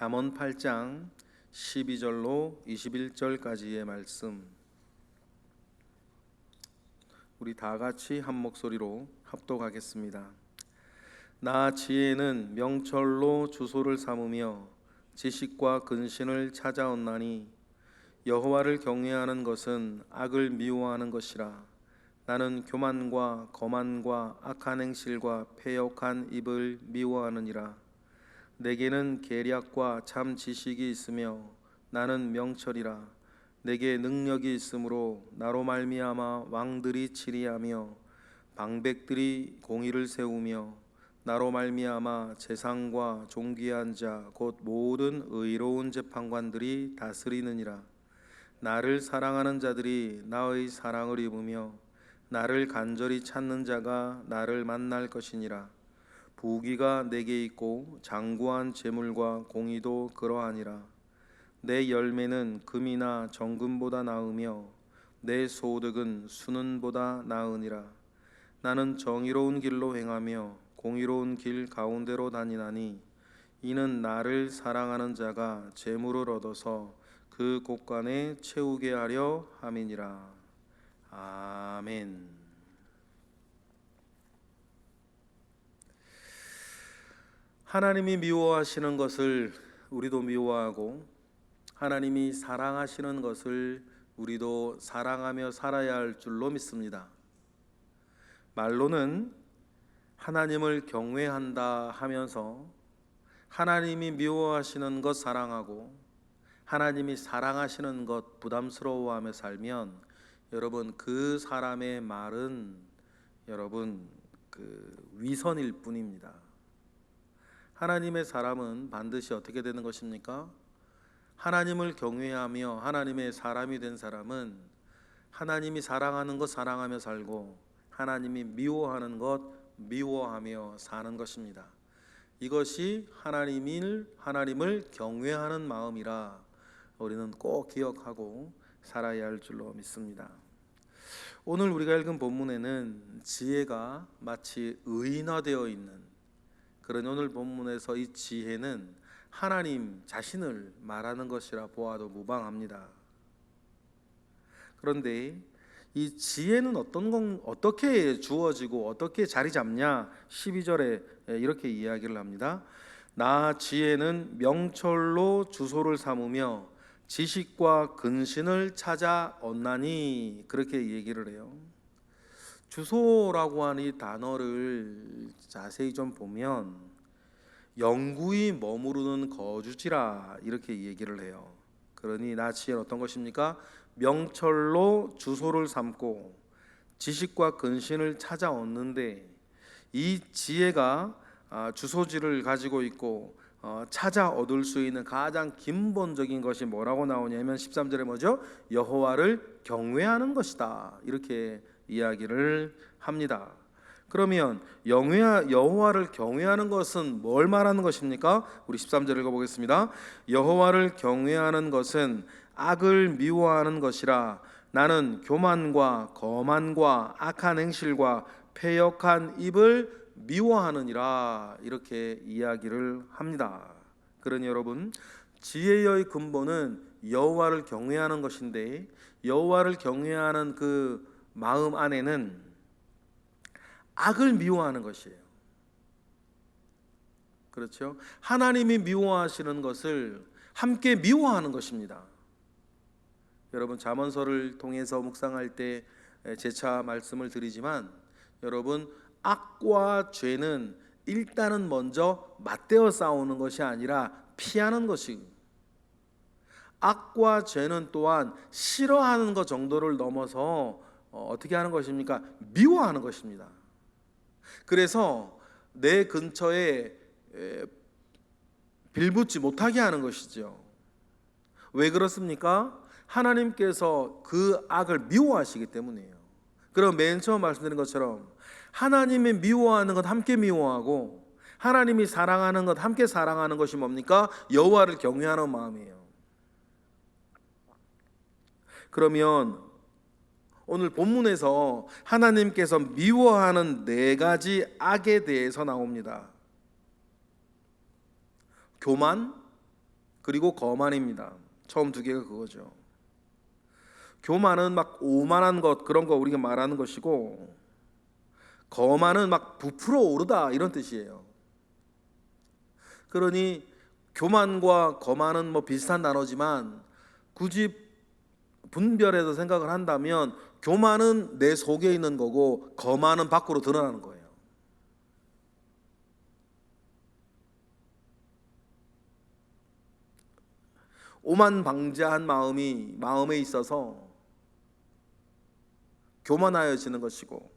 잠언 8장 12절로 21절까지의 말씀, 우리 다 같이 한 목소리로 합독하겠습니다. 나 지혜는 명철로 주소를 삼으며 지식과 근신을 찾아온나니 여호와를 경외하는 것은 악을 미워하는 것이라. 나는 교만과 거만과 악한 행실과 패역한 입을 미워하느니라. 내게는 계략과 참 지식이 있으며 나는 명철이라. 내게 능력이 있으므로 나로 말미암아 왕들이 치리하며 방백들이 공의를 세우며 나로 말미암아 재상과 존귀한 자 곧 모든 의로운 재판관들이 다스리느니라. 나를 사랑하는 자들이 나의 사랑을 입으며 나를 간절히 찾는 자가 나를 만날 것이니라. 부귀가 내게 있고 장구한 재물과 공의도 그러하니라. 내 열매는 금이나 정금보다 나으며 내 소득은 수는보다 나으니라. 나는 정의로운 길로 행하며 공의로운 길 가운데로 다니나니 이는 나를 사랑하는 자가 재물을 얻어서 그 곳간에 채우게 하려 함이니라. 아멘. 하나님이 미워하시는 것을 우리도 미워하고 하나님이 사랑하시는 것을 우리도 사랑하며 살아야 할 줄로 믿습니다. 말로는 하나님을 경외한다 하면서 하나님이 미워하시는 것 사랑하고 하나님이 사랑하시는 것 부담스러워하며 살면 여러분, 그 사람의 말은 여러분 위선일 뿐입니다. 하나님의 사람은 반드시 어떻게 되는 것입니까? 하나님을 경외하며 하나님의 사람이 된 사람은 하나님이 사랑하는 것 사랑하며 살고 하나님이 미워하는 것 미워하며 사는 것입니다. 이것이 하나님을 경외하는 마음이라 우리는 꼭 기억하고 살아야 할 줄로 믿습니다. 오늘 우리가 읽은 본문에는 지혜가 마치 의인화되어 있는 그런 오늘 본문에서 이 지혜는 하나님 자신을 말하는 것이라 보아도 무방합니다. 그런데 이 지혜는 어떻게 주어지고 어떻게 자리 잡냐? 12절에 이렇게 이야기를 합니다. 나 지혜는 명철로 주소를 삼으며 지식과 근신을 찾아 얻나니, 그렇게 얘기를 해요. 주소라고 하는 이 단어를 자세히 좀 보면 영구히 머무르는 거주지라 이렇게 얘기를 해요. 그러니 나 지혜는 어떤 것입니까? 명철로 주소를 삼고 지식과 근신을 찾아 얻는데, 이 지혜가 주소지를 가지고 있고 찾아 얻을 수 있는 가장 근본적인 것이 뭐라고 나오냐면 13절에 뭐죠? 여호와를 경외하는 것이다 이렇게 이야기를 합니다. 그러면 여호와를 경외하는 것은 뭘 말하는 것입니까? 우리 13절 읽어보겠습니다. 여호와를 경외하는 것은 악을 미워하는 것이라. 나는 교만과 거만과 악한 행실과 패역한 입을 미워하느니라 이렇게 이야기를 합니다. 그러니 여러분, 지혜의 근본은 여호와를 경외하는 것인데, 여호와를 경외하는 그 마음 안에는 악을 미워하는 것이에요. 그렇죠? 하나님이 미워하시는 것을 함께 미워하는 것입니다. 여러분, 잠언서를 통해서 묵상할 때 재차 말씀을 드리지만, 여러분, 악과 죄는 일단은 먼저 맞대어 싸우는 것이 아니라 피하는 것이고, 악과 죄는 또한 싫어하는 것 정도를 넘어서 어떻게 하는 것입니까? 미워하는 것입니다. 그래서 내 근처에 빌붙지 못하게 하는 것이죠. 왜 그렇습니까? 하나님께서 그 악을 미워하시기 때문이에요. 그럼 맨 처음 말씀드린 것처럼 하나님이 미워하는 것 함께 미워하고 하나님이 사랑하는 것 함께 사랑하는 것이 뭡니까? 여호와를 경외하는 마음이에요. 그러면 오늘 본문에서 하나님께서 미워하는 4가지 악에 대해서 나옵니다. 교만, 그리고 거만입니다. 처음 두 개가 그거죠. 교만은 막 오만한 것, 그런 거 우리가 말하는 것이고, 거만은 막 부풀어 오르다 이런 뜻이에요. 그러니 교만과 거만은 뭐 비슷한 단어지만 굳이 분별해서 생각을 한다면 교만은 내 속에 있는 거고 거만은 밖으로 드러나는 거예요. 오만 방자한 마음이 마음에 있어서 교만하여지는 것이고,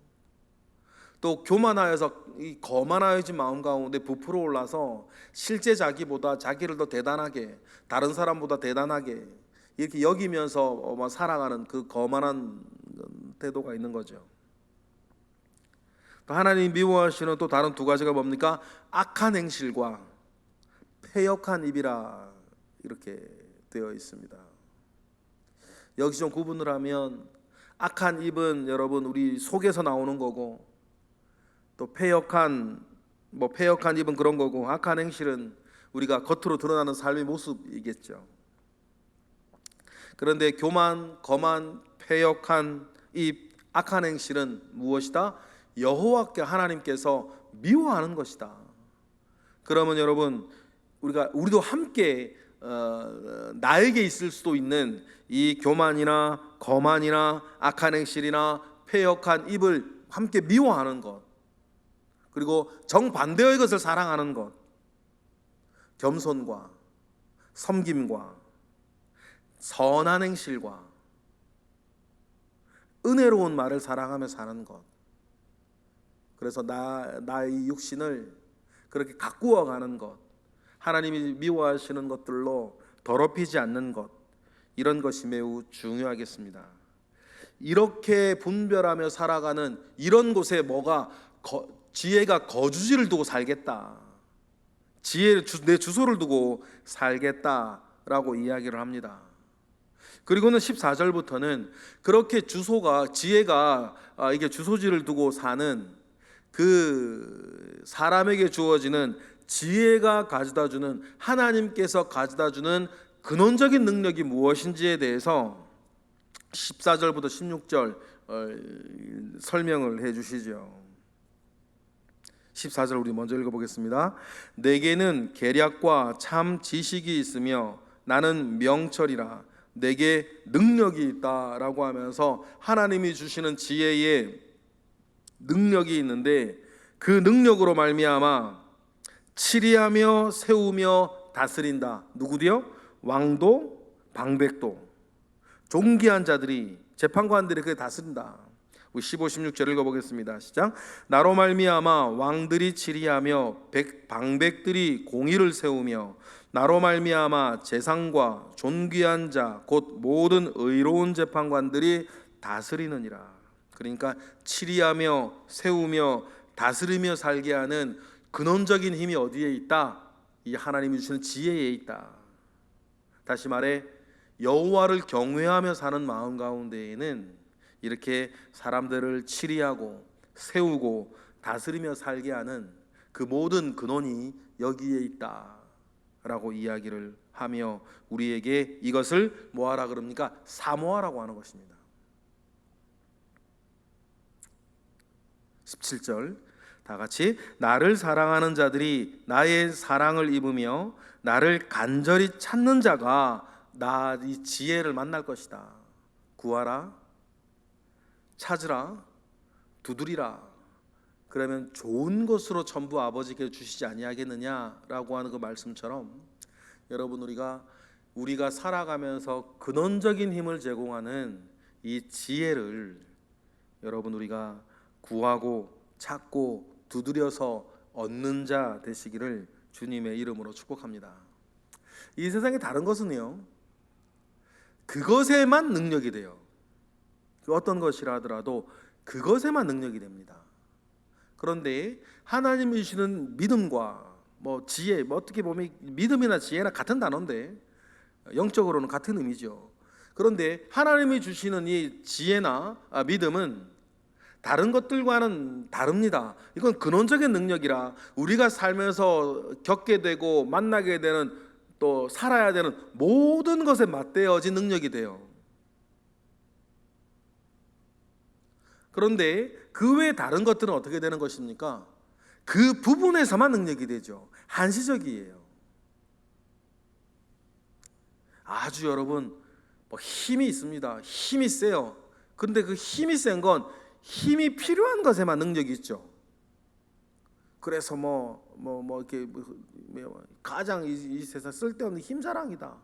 또 교만하여서 이 거만하여진 마음 가운데 부풀어 올라서 실제 자기보다 자기를 더 대단하게, 다른 사람보다 대단하게 이렇게 여기면서 살아가는 그 거만한 태도가 있는 거죠. 또 하나님 미워하시는 또 다른 두 가지가 뭡니까? 악한 행실과 패역한 입이라 이렇게 되어 있습니다. 여기서 좀 구분을 하면, 악한 입은 여러분 우리 속에서 나오는 거고, 또 패역한 입은 그런 거고, 악한 행실은 우리가 겉으로 드러나는 삶의 모습이겠죠. 그런데 교만, 거만, 패역한 입, 악한 행실은 무엇이다? 여호와께 하나님께서 미워하는 것이다. 그러면 여러분 우리도 함께 나에게 있을 수도 있는 이 교만이나 거만이나 악한 행실이나 패역한 입을 함께 미워하는 것, 그리고 정반대의 것을 사랑하는 것, 겸손과 섬김과 선한 행실과 은혜로운 말을 사랑하며 사는 것. 그래서 나의 육신을 그렇게 가꾸어 가는 것, 하나님이 미워하시는 것들로 더럽히지 않는 것, 이런 것이 매우 중요하겠습니다. 이렇게 분별하며 살아가는 이런 곳에 지혜가 거주지를 두고 살겠다, 내 주소를 두고 살겠다라고 이야기를 합니다. 그리고는 14절부터는 그렇게 지혜가 이게 주소지를 두고 사는 그 사람에게 주어지는 지혜가 가져다주는, 하나님께서 가져다주는 근원적인 능력이 무엇인지에 대해서 14절부터 16절 설명을 해 주시죠. 14절 우리 먼저 읽어보겠습니다. 내게는 계략과 참 지식이 있으며 나는 명철이라, 내게 능력이 있다라고 하면서 하나님이 주시는 지혜의 능력이 있는데, 그 능력으로 말미암아 치리하며 세우며 다스린다. 누구디요? 왕도 방백도 존귀한 자들이, 재판관들이 그게 다스린다. 우리 15, 16절 읽어보겠습니다. 시작. 나로 말미암아 왕들이 치리하며 방백들이 공의를 세우며 나로 말미암아 재상과 존귀한 자 곧 모든 의로운 재판관들이 다스리느니라. 그러니까 치리하며 세우며 다스리며 살게 하는 근원적인 힘이 어디에 있다? 이 하나님이 주시는 지혜에 있다. 다시 말해 여호와를 경외하며 사는 마음 가운데에는 이렇게 사람들을 치리하고 세우고 다스리며 살게 하는 그 모든 근원이 여기에 있다라고 이야기를 하며 우리에게 이것을 뭐하라 그럽니까? 사모하라고 하는 것입니다. 17절 다 같이, 나를 사랑하는 자들이 나의 사랑을 입으며 나를 간절히 찾는 자가 이 지혜를 만날 것이다. 구하라, 찾으라, 두드리라. 그러면 좋은 것으로 전부 아버지께 주시지 아니하겠느냐라고 하는 그 말씀처럼, 여러분 우리가 살아가면서 근원적인 힘을 제공하는 이 지혜를 여러분 우리가 구하고 찾고 두드려서 얻는 자 되시기를 주님의 이름으로 축복합니다. 이 세상에 다른 것은요, 그것에만 능력이 돼요. 그 어떤 것이라 하더라도 그것에만 능력이 됩니다. 그런데 하나님이 주시는 믿음과 지혜, 어떻게 보면 믿음이나 지혜나 같은 단어인데 영적으로는 같은 의미죠. 그런데 하나님이 주시는 이 지혜나 믿음은 다른 것들과는 다릅니다. 이건 근원적인 능력이라 우리가 살면서 겪게 되고 만나게 되는 또 살아야 되는 모든 것에 맞대어진 능력이 돼요. 그런데 그 외 다른 것들은 어떻게 되는 것입니까? 그 부분에서만 능력이 되죠. 한시적이에요. 아주 여러분 힘이 있습니다. 힘이 세요. 근데 그 힘이 센 건 힘이 필요한 것에만 능력이 있죠. 그래서 이렇게 가장 이 세상 쓸데없는 힘자랑이다.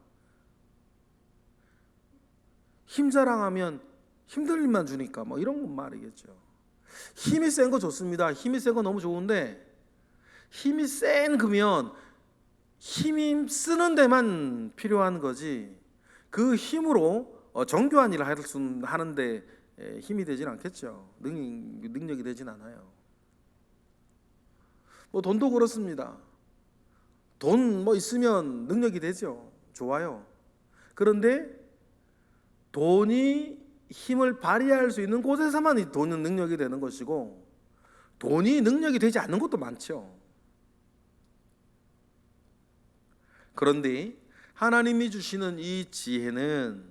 힘자랑하면 힘들 일만 주니까 이런 말이겠죠. 힘이 센 거 좋습니다. 힘이 센 거 너무 좋은데 힘이 센 그면 힘이 쓰는 데만 필요한 거지 그 힘으로 정교한 일을 하는데 힘이 되진 않겠죠. 능력이 되진 않아요. 돈도 그렇습니다. 돈 있으면 능력이 되죠. 좋아요. 그런데 돈이 힘을 발휘할 수 있는 곳에서만 이 돈은 능력이 되는 것이고 돈이 능력이 되지 않는 것도 많죠. 그런데 하나님이 주시는 이 지혜는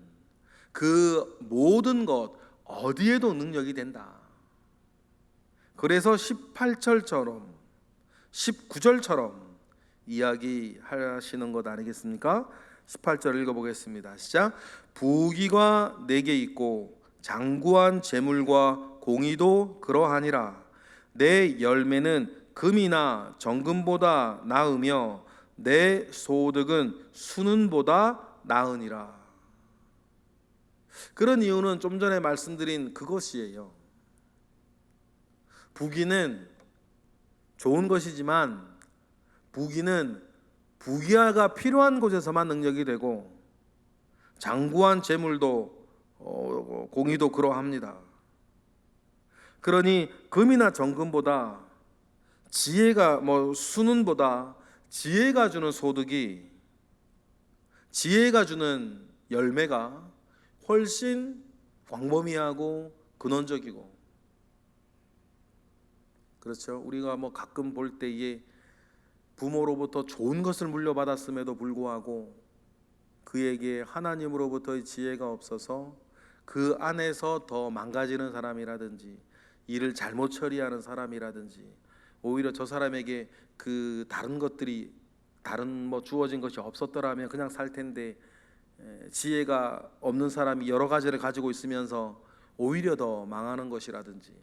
그 모든 것 어디에도 능력이 된다. 그래서 18절처럼 19절처럼 이야기하시는 것 아니겠습니까? 18절 읽어보겠습니다. 시작. 부귀가 내게 있고 장구한 재물과 공의도 그러하니라. 내 열매는 금이나 정금보다 나으며 내 소득은 수는보다 나으니라. 그런 이유는 좀 전에 말씀드린 그것이에요. 부귀는 좋은 것이지만 부귀는 부귀가 필요한 곳에서만 능력이 되고 장구한 재물도 공의도 그러합니다. 그러니 금이나 정금보다 지혜가 수는보다 지혜가 주는 소득이 지혜가 주는 열매가 훨씬 광범위하고 근원적이고 그렇죠. 우리가 가끔 볼 때에 부모로부터 좋은 것을 물려받았음에도 불구하고 그에게 하나님으로부터의 지혜가 없어서 그 안에서 더 망가지는 사람이라든지 일을 잘못 처리하는 사람이라든지 오히려 저 사람에게 그 다른 것들이 다른 주어진 것이 없었더라면 그냥 살 텐데 지혜가 없는 사람이 여러 가지를 가지고 있으면서 오히려 더 망하는 것이라든지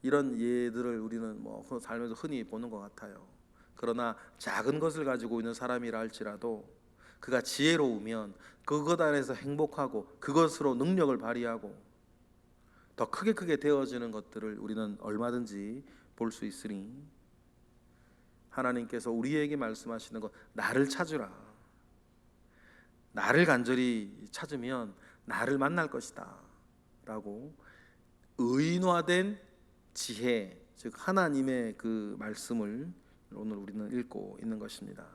이런 예들을 우리는 살면서 흔히 보는 것 같아요. 그러나 작은 것을 가지고 있는 사람이라 할지라도 그가 지혜로우면 그것 안에서 행복하고 그것으로 능력을 발휘하고 더 크게 되어지는 것들을 우리는 얼마든지 볼 수 있으니 하나님께서 우리에게 말씀하시는 것, 나를 찾으라. 나를 간절히 찾으면 나를 만날 것이다 라고 의인화된 지혜, 즉 하나님의 그 말씀을 오늘 우리는 읽고 있는 것입니다.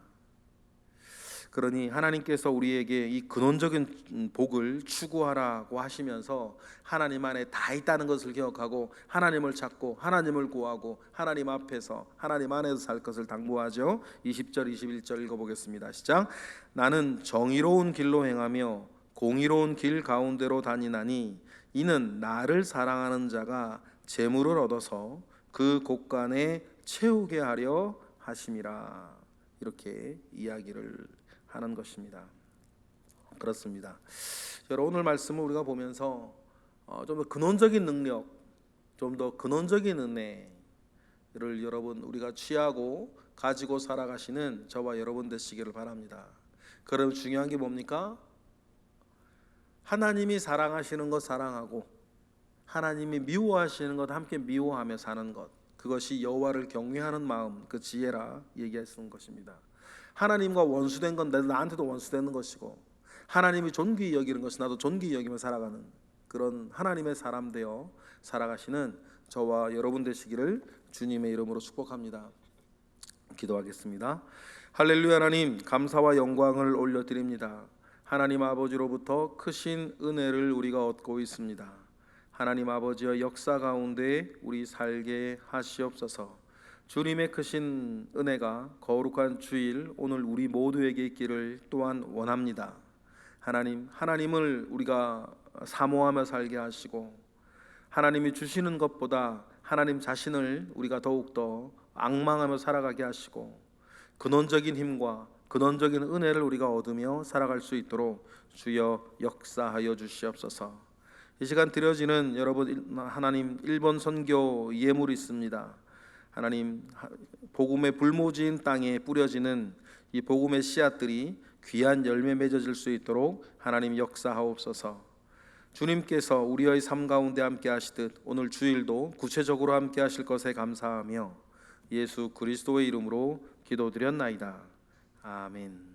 그러니 하나님께서 우리에게 이 근원적인 복을 추구하라고 하시면서 하나님 안에 다 있다는 것을 기억하고 하나님을 찾고 하나님을 구하고 하나님 앞에서 하나님 안에서 살 것을 당부하죠. 20절 21절 읽어보겠습니다. 시작. 나는 정의로운 길로 행하며 공의로운 길 가운데로 다니나니 이는 나를 사랑하는 자가 재물을 얻어서 그 곳간에 채우게 하려 하심이라. 이렇게 이야기를 하는 것입니다. 그렇습니다. 여러분 오늘 말씀을 우리가 보면서 좀 더 근원적인 능력, 좀 더 근원적인 은혜를 여러분 우리가 취하고 가지고 살아가시는 저와 여러분 되시기를 바랍니다. 그럼 중요한 게 뭡니까? 하나님이 사랑하시는 것 사랑하고 하나님이 미워하시는 것 함께 미워하며 사는 것, 그것이 여호와를 경외하는 마음, 그 지혜라 얘기하시는 것입니다. 하나님과 원수된 건 나한테도 원수되는 것이고 하나님이 존귀히 여기는 것이 나도 존귀히 여기며 살아가는 그런 하나님의 사람 되어 살아가시는 저와 여러분 되시기를 주님의 이름으로 축복합니다. 기도하겠습니다. 할렐루야. 하나님 감사와 영광을 올려드립니다. 하나님 아버지로부터 크신 은혜를 우리가 얻고 있습니다. 하나님 아버지의 역사 가운데 우리 살게 하시옵소서. 주님의 크신 은혜가 거룩한 주일 오늘 우리 모두에게 있기를 또한 원합니다. 하나님을 우리가 사모하며 살게 하시고, 하나님이 주시는 것보다 하나님 자신을 우리가 더욱더 앙망하며 살아가게 하시고, 근원적인 힘과 근원적인 은혜를 우리가 얻으며 살아갈 수 있도록 주여 역사하여 주시옵소서. 이 시간 드려지는 여러분 하나님 1번 선교 예물이 있습니다. 하나님, 복음의 불모지인 땅에 뿌려지는 이 복음의 씨앗들이 귀한 열매 맺어질 수 있도록 하나님 역사하옵소서. 주님께서 우리의 삶 가운데 함께 하시듯 오늘 주일도 구체적으로 함께 하실 것에 감사하며 예수 그리스도의 이름으로 기도드렸나이다. 아멘.